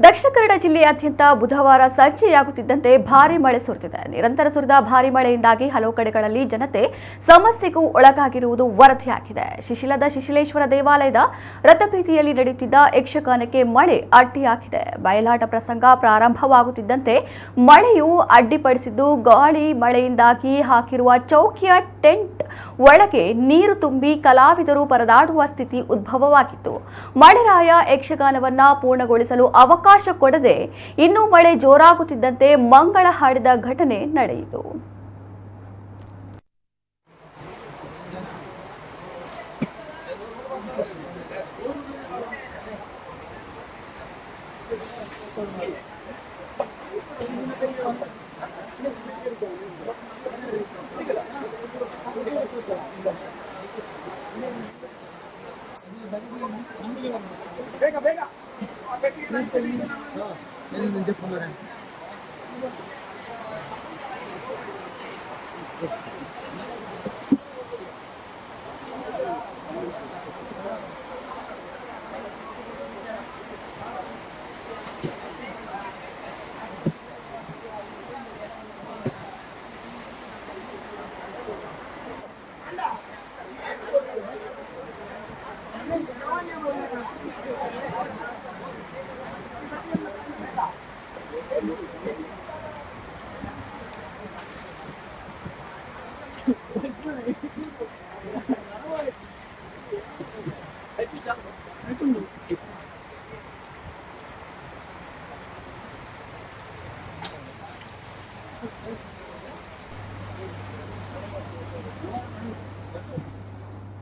ದಕ್ಷಿಣ ಕನ್ನಡ ಜಿಲ್ಲೆಯಾದ್ಯಂತ ಬುಧವಾರ ಸಂಜೆಯಾಗುತ್ತಿದ್ದಂತೆ ಭಾರೀ ಮಳೆ ಸುರಿದಿದೆ. ನಿರಂತರ ಸುರಿದ ಭಾರೀ ಮಳೆಯಿಂದಾಗಿ ಹಲವು ಕಡೆಗಳಲ್ಲಿ ಜನತೆ ಸಮಸ್ಯೆಗೂ ಒಳಗಾಗಿರುವುದು ವರದಿಯಾಗಿದೆ. ಶಿಶಿಲದ ಶಿಶಿಲೇಶ್ವರ ದೇವಾಲಯದ ರಥಬೀದಿಯಲ್ಲಿ ನಡೆಯುತ್ತಿದ್ದ ಯಕ್ಷಗಾನಕ್ಕೆ ಮಳೆ ಅಡ್ಡಿಯಾಗಿದೆ. ಬಯಲಾಟ ಪ್ರಸಂಗ ಪ್ರಾರಂಭವಾಗುತ್ತಿದ್ದಂತೆ ಮಳೆಯು ಅಡ್ಡಿಪಡಿಸಿದ್ದು, ಗಾಳಿ ಮಳೆಯಿಂದಾಗಿ ಹಾಕಿರುವ ಚೌಕಿಯ ಟೆಂಟ್ ಒಳಗೆ ನೀರು ತುಂಬಿ ಕಲಾವಿದರು ಪರದಾಡುವ ಸ್ಥಿತಿ ಉದ್ಭವವಾಗಿತ್ತು. ಮಳೆರಾಯ ಯಕ್ಷಗಾನವನ್ನ ಪೂರ್ಣಗೊಳಿಸಲು ಅವಕಾಶ ಕೊಡದೆ ಇನ್ನೂ ಮಳೆ ಜೋರಾಗುತ್ತಿದ್ದಂತೆ ಮಂಗಳ ಹಾಡಿದ ಘಟನೆ ನಡೆಯಿತು. ಬೇಗ ಬೇಗ